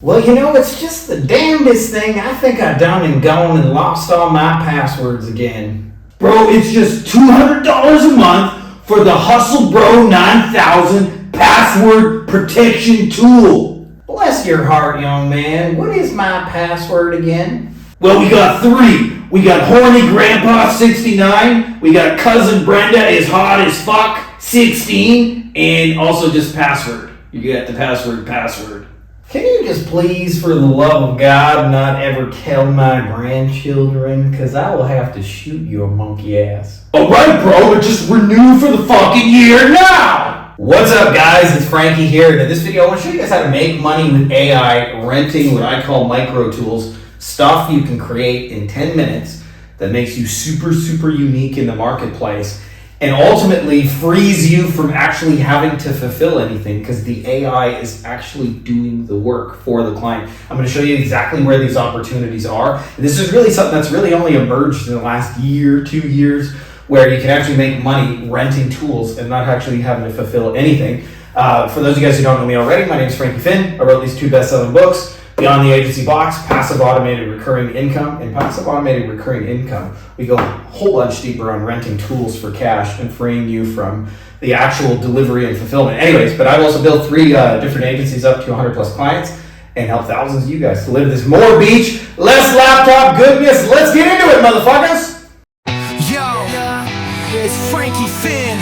Well, you know, it's just the damnedest thing. I think I done and gone and lost all my passwords again. Bro, it's just $200 a month for the Hustle Bro 9000 password protection tool. Bless your heart, young man. What is my password again? Well, we got three. We got Horny Grandpa 69. We got Cousin Brenda is hot as fuck 16. And also just password. You get the password. Can you just please, for the love of God, not ever tell my grandchildren? Because I will have to shoot your monkey ass. Alright, bro, but just renew for the fucking year now! What's up, guys? It's Frankie here. And in this video, I want to show you guys how to make money with AI, renting what I call microtools, stuff you can create in 10 minutes that makes you super unique in the marketplace, and ultimately frees you from actually having to fulfill anything because the AI is actually doing the work for the client. I'm going to show you exactly where these opportunities are. This is really something that's really only emerged in the last year, 2 years, where you can actually make money renting tools and not actually having to fulfill anything. For those of you guys who don't know me already, my name is Frankie Finn. I wrote these 2 best-selling books, Beyond the Agency Box, Passive Automated Recurring Income. In Passive Automated Recurring Income, we go a whole bunch deeper on renting tools for cash and freeing you from the actual delivery and fulfillment. Anyways, but I've also built 3 different agencies up to 100 plus clients and helped thousands of you guys to live this more beach, less laptop goodness. Let's get into it, motherfuckers. Yo, it's Frankie Finn.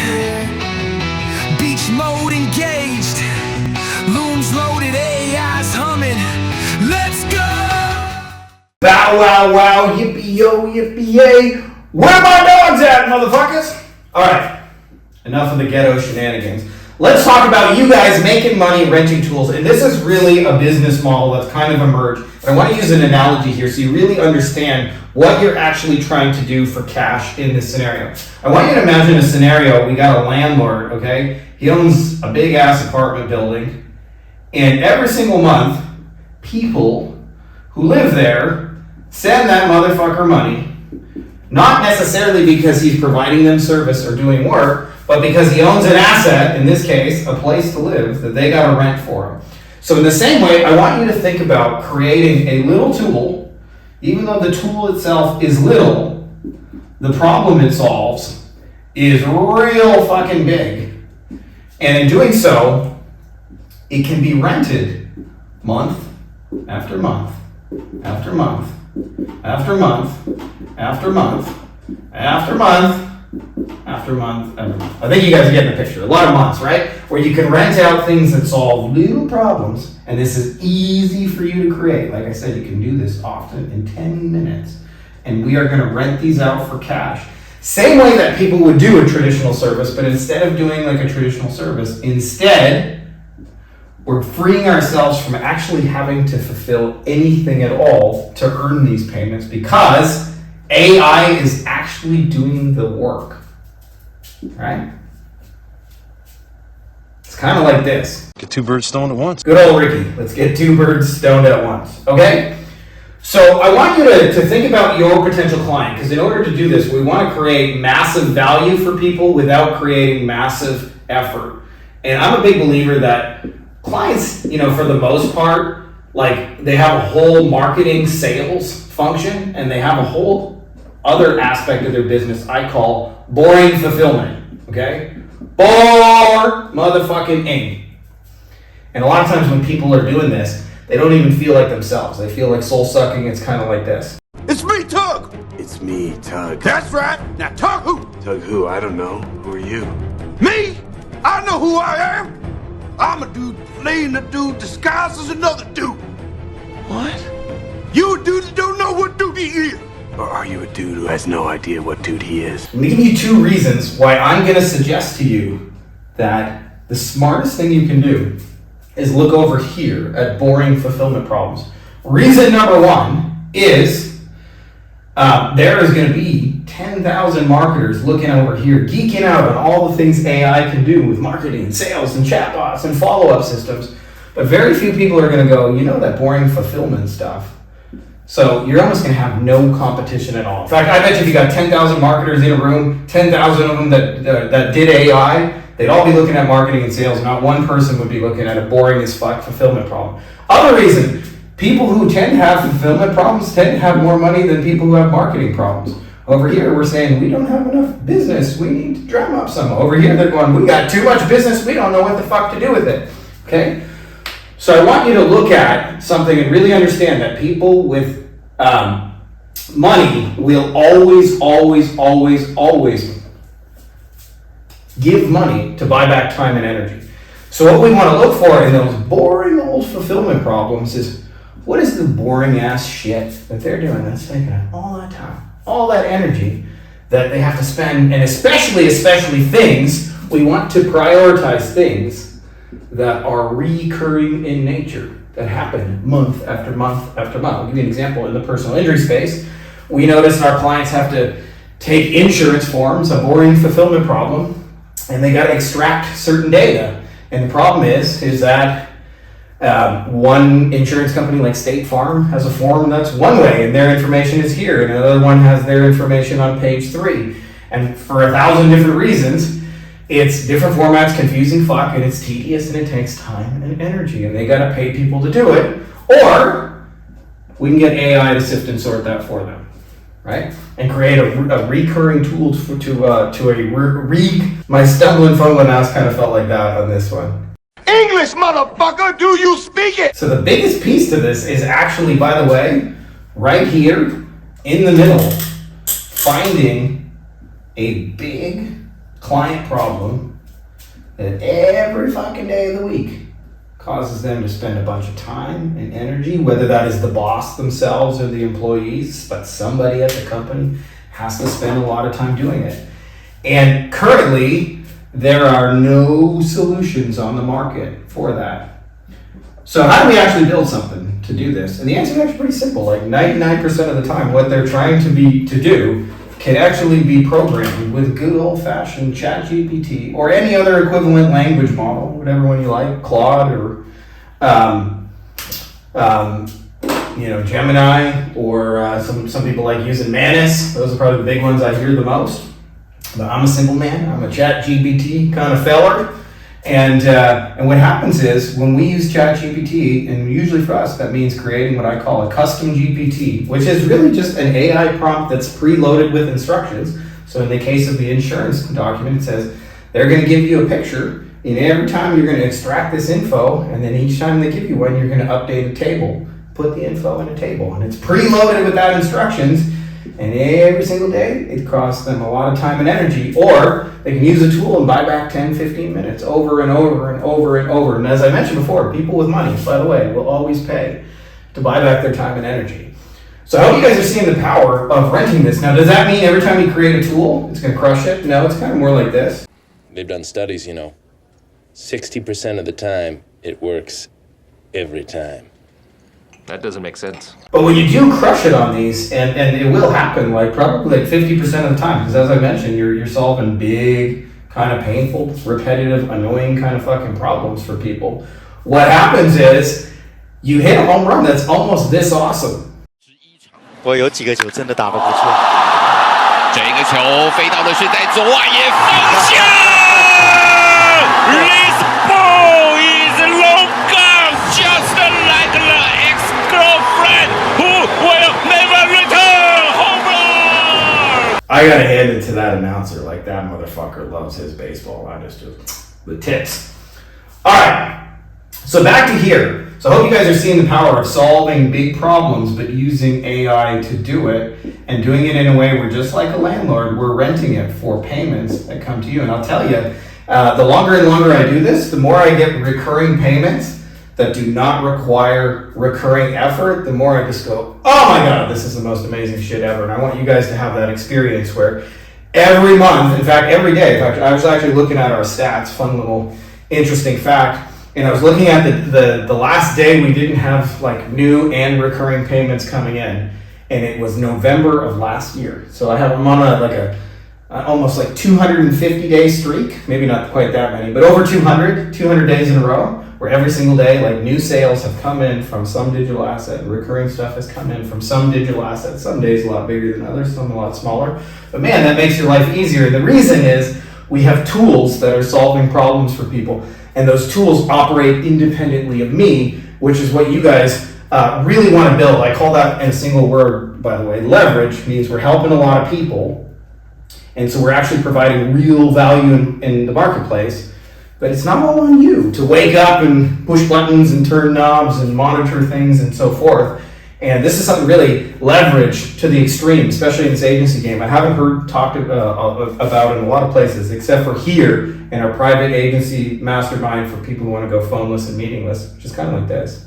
Beach mode engaged. Looms loaded, AI's humming. Let's go! Bow wow, yippee-yo, yippee-yay. Where my dogs at, motherfuckers? Alright, enough of the ghetto shenanigans. Let's talk about you guys making money renting tools. And this is really a business model that's kind of emerged. And I want to use an analogy here so you really understand what you're actually trying to do for cash in this scenario. I want you to imagine a scenario. We got a landlord, okay? He owns a big ass apartment building. And every single month, people who live there send that motherfucker money, not necessarily because he's providing them service or doing work, but because he owns an asset, in this case, a place to live, that they got to rent for him. So in the same way, I want you to think about creating a little tool, even though the tool itself is little, the problem it solves is real fucking big. And in doing so, it can be rented month after month after month after month after month after month after month after month. I think you guys are getting the picture. A lot of months, right? Where you can rent out things that solve little problems, and this is easy for you to create. Like I said, you can do this often in 10 minutes, and we are going to rent these out for cash. Same way that people would do a traditional service, but instead of doing like a traditional service, we're freeing ourselves from actually having to fulfill anything at all to earn these payments because AI is actually doing the work, right? It's kind of like this. Get 2 birds stoned at once. Good old Ricky. Let's get 2 birds stoned at once, okay? So I want you to think about your potential client, because in order to do this, we want to create massive value for people without creating massive effort. And I'm a big believer that clients, for the most part, like they have a whole marketing sales function and they have a whole other aspect of their business I call boring fulfillment, okay? Bore motherfucking ing. And a lot of times when people are doing this, they don't even feel like themselves. They feel like soul sucking. It's kind of like this. It's me, Tug! It's me, Tug. That's right! Now Tug who? Tug who? I don't know. Who are you? Me? I know who I am! I'm a dude playing a dude disguised as another dude. What? You a dude that don't know what dude he is. Or are you a dude who has no idea what dude he is? I'm going to give you 2 reasons why I'm going to suggest to you that the smartest thing you can do is look over here at boring fulfillment problems. Reason number 1 is there is going to be 10,000 marketers looking over here, geeking out on all the things AI can do with marketing, sales, and chatbots, and follow-up systems. But very few people are going to go, that boring fulfillment stuff. So you're almost going to have no competition at all. In fact, I bet you if you got 10,000 marketers in a room, 10,000 of them that did AI, They'd all be looking at marketing and sales. Not one person would be looking at a boring as fuck fulfillment problem. Other reason, people who tend to have fulfillment problems tend to have more money than people who have marketing problems. Over here, we're saying we don't have enough business. We need to drum up some. Over here, they're going, we got too much business. We don't know what the fuck to do with it. Okay? So I want you to look at something and really understand that people with money will always give money to buy back time and energy. So what we want to look for in those boring old fulfillment problems is, what is the boring ass shit that they're doing that's taking up all that time, all that energy that they have to spend, and especially things, we want to prioritize things that are recurring in nature, that happen month after month after month. I'll give you an example in the personal injury space. We notice our clients have to take insurance forms, a boring fulfillment problem, and they got to extract certain data. And the problem is that one insurance company like State Farm has a form that's one way and their information is here, and another one has their information on page 3. And for 1,000 different reasons, it's different formats, confusing fuck, and it's tedious and it takes time and energy, and they gotta pay people to do it, or we can get AI to sift and sort that for them, right? And create a recurring tool my stumbling phone mouse kind of felt like that on this one. English, motherfucker, do you speak it? So the biggest piece to this is actually, by the way, right here in the middle, finding a big client problem that every fucking day of the week causes them to spend a bunch of time and energy, whether that is the boss themselves or the employees, but somebody at the company has to spend a lot of time doing it. And currently, there are no solutions on the market for that. So how do we actually build something to do this? And the answer is actually pretty simple. Like 99% of the time, what they're trying to do can actually be programmed with good old-fashioned ChatGPT or any other equivalent language model, whatever one you like, Claude or Gemini, or some people like using Manus. Those are probably the big ones I hear the most. But I'm a simple man. I'm a ChatGPT kind of feller. And what happens is when we use ChatGPT, and usually for us that means creating what I call a custom GPT, which is really just an AI prompt that's preloaded with instructions. So in the case of the insurance document, it says they're going to give you a picture, and every time you're going to extract this info, and then each time they give you one, you're going to update a table, put the info in a table, and it's preloaded with that instructions. And every single day, it costs them a lot of time and energy, or they can use a tool and buy back 10, 15 minutes over and over and over and over. And as I mentioned before, people with money, by the way, will always pay to buy back their time and energy. So I hope you guys are seeing the power of renting this. Now, does that mean every time you create a tool, it's going to crush it? No, it's kind of more like this. They've done studies, 60% of the time, it works every time. That doesn't make sense. But when you do crush it on these, and it will happen probably 50% of the time, because as I mentioned, you're solving big, kind of painful, repetitive, annoying kind of fucking problems for people. What happens is you hit a home run that's almost this awesome. 我有几个球真的打得不错。这个球飞到的是在左外野方向。This ball is long gone, just like the ex-girlfriend who will never return. Home run! I gotta hand it to that announcer. Like, that motherfucker loves his baseball. I just the tips. All right, so back to here. So I hope you guys are seeing the power of solving big problems, but using AI to do it, and doing it in a way where, just like a landlord, we're renting it for payments that come to you. And I'll tell you, the longer and longer I do this, the more I get recurring payments that do not require recurring effort, the more I just go, oh my God, this is the most amazing shit ever. And I want you guys to have that experience where every month, in fact, every day, in fact, I was actually looking at our stats, fun little interesting fact, and I was looking at the last day we didn't have like new and recurring payments coming in, and it was November of last year. So I'm on a almost like 250 day streak, maybe not quite that many, but over 200 days in a row, where every single day, like, new sales have come in from some digital asset, and recurring stuff has come in from some digital asset. Some days a lot bigger than others, some a lot smaller. But man, that makes your life easier. And the reason is, we have tools that are solving problems for people, and those tools operate independently of me, which is what you guys really want to build. I call that, in a single word, by the way, leverage. Means we're helping a lot of people, and so we're actually providing real value in the marketplace. But it's not all on you to wake up and push buttons and turn knobs and monitor things and so forth. And this is something really leveraged to the extreme, especially in this agency game. I haven't heard talked about in a lot of places, except for here in our private agency mastermind for people who want to go phoneless and meetingless, which is kind of like this.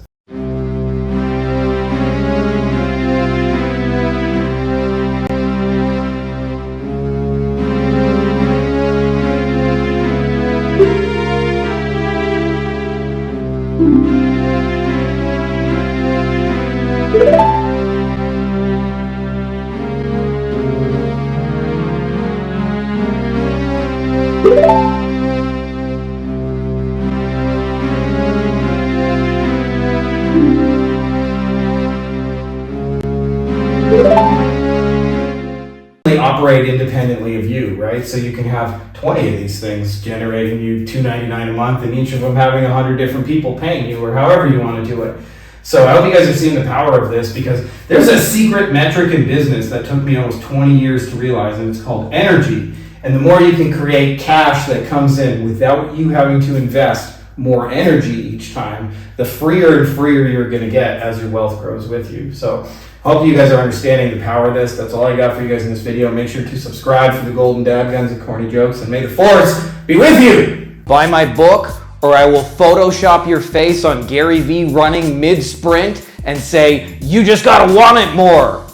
Operate independently of you, right? So you can have 20 of these things generating you $2.99 a month, and each of them having 100 different people paying you, or however you want to do it. So I hope you guys have seen the power of this, because there's a secret metric in business that took me almost 20 years to realize, and it's called energy. And the more you can create cash that comes in without you having to invest more energy each time, the freer and freer you're going to get as your wealth grows with you. So I hope you guys are understanding the power of this. That's all I got for you guys in this video. Make sure to subscribe for the golden dad guns and corny jokes, and may the force be with you. Buy my book, or I will Photoshop your face on Gary V running mid-sprint and say, you just gotta want it more.